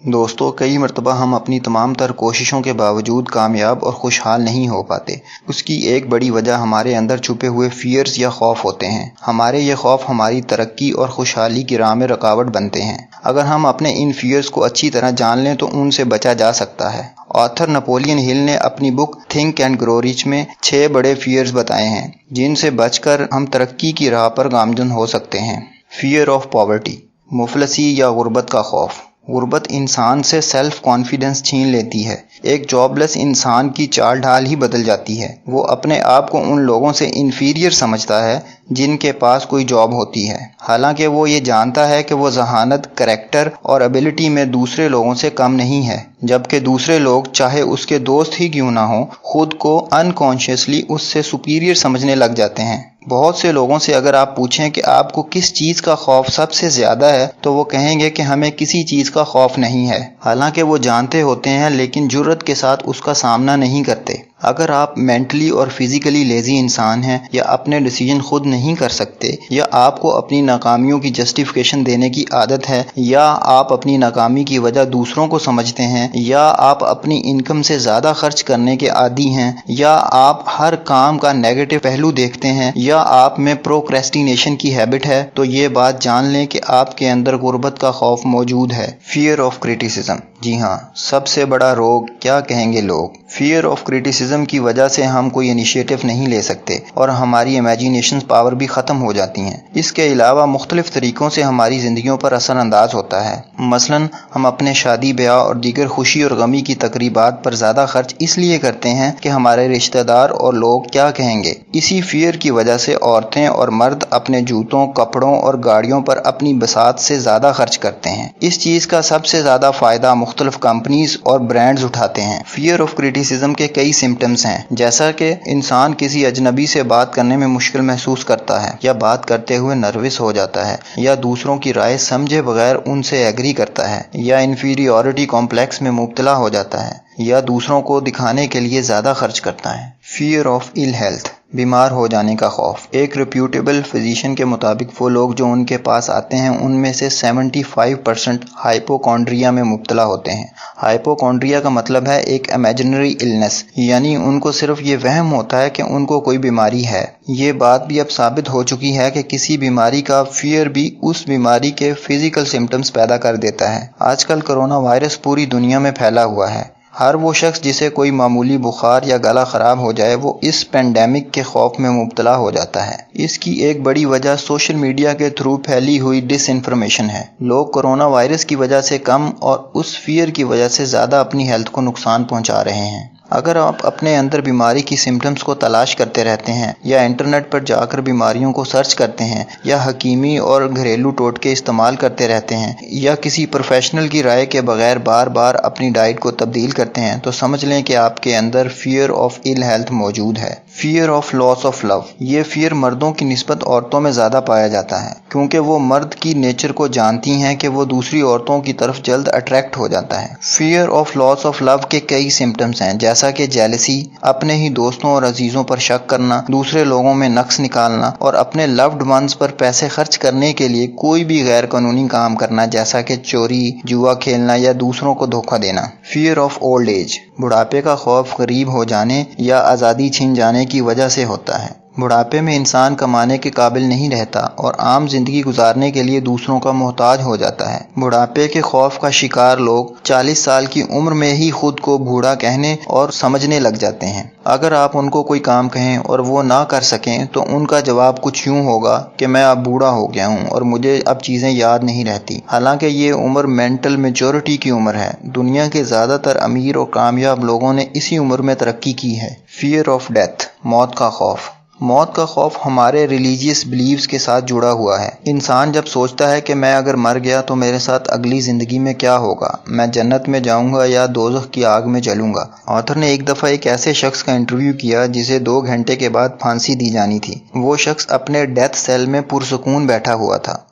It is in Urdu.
دوستو، کئی مرتبہ ہم اپنی تمام تر کوششوں کے باوجود کامیاب اور خوشحال نہیں ہو پاتے۔ اس کی ایک بڑی وجہ ہمارے اندر چھپے ہوئے فیئرز یا خوف ہوتے ہیں۔ ہمارے یہ خوف ہماری ترقی اور خوشحالی کی راہ میں رکاوٹ بنتے ہیں۔ اگر ہم اپنے ان فیئرز کو اچھی طرح جان لیں تو ان سے بچا جا سکتا ہے۔ آتھر نپولین ہل نے اپنی بک تھنک اینڈ گرو ریچ میں 6 بڑے فیئرز بتائے ہیں جن سے بچ کر ہم ترقی کی راہ پر گامزن ہو سکتے ہیں۔ فیئر آف پاورٹی، مفلسی یا غربت کا خوف۔ غربت انسان سے سیلف کانفیڈنس چھین لیتی ہے۔ ایک جاب لیس انسان کی چال ڈھال ہی بدل جاتی ہے۔ وہ اپنے آپ کو ان لوگوں سے انفیریئر سمجھتا ہے جن کے پاس کوئی جاب ہوتی ہے، حالانکہ وہ یہ جانتا ہے کہ وہ ذہانت، کریکٹر اور ایبلٹی میں دوسرے لوگوں سے کم نہیں ہے، جبکہ دوسرے لوگ چاہے اس کے دوست ہی کیوں نہ ہوں خود کو انکانشیسلی اس سے سپیریئر سمجھنے لگ جاتے ہیں۔ بہت سے لوگوں سے اگر آپ پوچھیں کہ آپ کو کس چیز کا خوف سب سے زیادہ ہے تو وہ کہیں گے کہ ہمیں کسی چیز کا خوف نہیں ہے، حالانکہ وہ جانتے ہوتے ہیں لیکن جرأت کے ساتھ اس کا سامنا نہیں کرتے۔ اگر آپ مینٹلی اور فزیکلی لیزی انسان ہیں، یا اپنے ڈیسیجن خود نہیں کر سکتے، یا آپ کو اپنی ناکامیوں کی جسٹیفیکیشن دینے کی عادت ہے، یا آپ اپنی ناکامی کی وجہ دوسروں کو سمجھتے ہیں، یا آپ اپنی انکم سے زیادہ خرچ کرنے کے عادی ہیں، یا آپ ہر کام کا نیگیٹو پہلو دیکھتے ہیں، یا آپ میں پروکریسٹینیشن کی ہیبٹ ہے، تو یہ بات جان لیں کہ آپ کے اندر غربت کا خوف موجود ہے۔ فیئر آف کریٹیسزم، جی ہاں، سب سے بڑا روگ کیا کہیں گے لوگ۔ فیئر آف کریٹیسزم کی وجہ سے ہم کوئی انیشیٹو نہیں لے سکتے اور ہماری امیجینیشن پاور بھی ختم ہو جاتی ہیں۔ اس کے علاوہ مختلف طریقوں سے ہماری زندگیوں پر اثر انداز ہوتا ہے۔ مثلاً ہم اپنے شادی بیاہ اور دیگر خوشی اور غمی کی تقریبات پر زیادہ خرچ اس لیے کرتے ہیں کہ ہمارے رشتہ دار اور لوگ کیا کہیں گے۔ اسی فیئر کی وجہ سے عورتیں اور مرد اپنے جوتوں، کپڑوں اور گاڑیوں پر اپنی بساط سے زیادہ خرچ کرتے ہیں۔ اس چیز کا سب سے زیادہ فائدہ مختلف کمپنیز اور برانڈز اٹھاتے ہیں۔ فیئر آف کریٹیسزم کے کئی سمپٹمز ہیں، جیسا کہ انسان کسی اجنبی سے بات کرنے میں مشکل محسوس کرتا ہے، یا بات کرتے ہوئے نروس ہو جاتا ہے، یا دوسروں کی رائے سمجھے بغیر ان سے ایگری کرتا ہے، یا انفیریورٹی کمپلیکس میں مبتلا ہو جاتا ہے، یا دوسروں کو دکھانے کے لیے زیادہ خرچ کرتا ہے۔ فیئر آف ایل ہیلتھ، بیمار ہو جانے کا خوف۔ ایک ریپیوٹیبل فزیشین کے مطابق وہ لوگ جو ان کے پاس آتے ہیں ان میں سے 75% ہائپوکونڈریا میں مبتلا ہوتے ہیں۔ ہائپوکونڈریا کا مطلب ہے ایک امیجنری النس، یعنی ان کو صرف یہ وہم ہوتا ہے کہ ان کو کوئی بیماری ہے۔ یہ بات بھی اب ثابت ہو چکی ہے کہ کسی بیماری کا فیئر بھی اس بیماری کے فزیکل سمپٹمز پیدا کر دیتا ہے۔ آج کل کرونا وائرس پوری دنیا میں پھیلا ہوا ہے۔ ہر وہ شخص جسے کوئی معمولی بخار یا گلا خراب ہو جائے وہ اس پینڈیمک کے خوف میں مبتلا ہو جاتا ہے۔ اس کی ایک بڑی وجہ سوشل میڈیا کے تھرو پھیلی ہوئی ڈس انفارمیشن ہے۔ لوگ کرونا وائرس کی وجہ سے کم اور اس فیئر کی وجہ سے زیادہ اپنی ہیلتھ کو نقصان پہنچا رہے ہیں۔ اگر آپ اپنے اندر بیماری کی سمپٹمز کو تلاش کرتے رہتے ہیں، یا انٹرنیٹ پر جا کر بیماریوں کو سرچ کرتے ہیں، یا حکیمی اور گھریلو ٹوٹکے استعمال کرتے رہتے ہیں، یا کسی پروفیشنل کی رائے کے بغیر بار بار اپنی ڈائٹ کو تبدیل کرتے ہیں، تو سمجھ لیں کہ آپ کے اندر فیئر آف ایل ہیلتھ موجود ہے۔ Fear of loss of love, یہ فیئر مردوں کی نسبت عورتوں میں زیادہ پایا جاتا ہے، کیونکہ وہ مرد کی نیچر کو جانتی ہیں کہ وہ دوسری عورتوں کی طرف جلد اٹریکٹ ہو جاتا ہے۔ Fear of loss of love کے کئی سمپٹمز ہیں، جیسا کہ جیلسی، اپنے ہی دوستوں اور عزیزوں پر شک کرنا، دوسرے لوگوں میں نقص نکالنا، اور اپنے لوڈ ونز پر پیسے خرچ کرنے کے لیے کوئی بھی غیر قانونی کام کرنا، جیسا کہ چوری، جوا کھیلنا یا دوسروں کو دھوکہ دینا۔ فیئر آف اولڈ ایج، بڑھاپے کا خوف غریب ہو جانے یا آزادی چھن جانے کی وجہ سے ہوتا ہے۔ بڑھاپے میں انسان کمانے کے قابل نہیں رہتا اور عام زندگی گزارنے کے لیے دوسروں کا محتاج ہو جاتا ہے۔ بڑھاپے کے خوف کا شکار لوگ 40 سال کی عمر میں ہی خود کو بوڑھا کہنے اور سمجھنے لگ جاتے ہیں۔ اگر آپ ان کو کوئی کام کہیں اور وہ نہ کر سکیں تو ان کا جواب کچھ یوں ہوگا کہ میں اب بوڑھا ہو گیا ہوں اور مجھے اب چیزیں یاد نہیں رہتی، حالانکہ یہ عمر مینٹل میچورٹی کی عمر ہے۔ دنیا کے زیادہ تر امیر اور کامیاب لوگوں نے اسی عمر میں ترقی کی ہے۔ فیئر آف ڈیتھ، موت کا خوف۔ موت کا خوف ہمارے ریلیجیس بلیفز کے ساتھ جڑا ہوا ہے۔ انسان جب سوچتا ہے کہ میں اگر مر گیا تو میرے ساتھ اگلی زندگی میں کیا ہوگا، میں جنت میں جاؤں گا یا دوزخ کی آگ میں جلوں گا۔ آتھر نے ایک دفعہ ایک ایسے شخص کا انٹرویو کیا جسے 2 گھنٹے کے بعد پھانسی دی جانی تھی۔ وہ شخص اپنے ڈیتھ سیل میں پرسکون بیٹھا ہوا تھا۔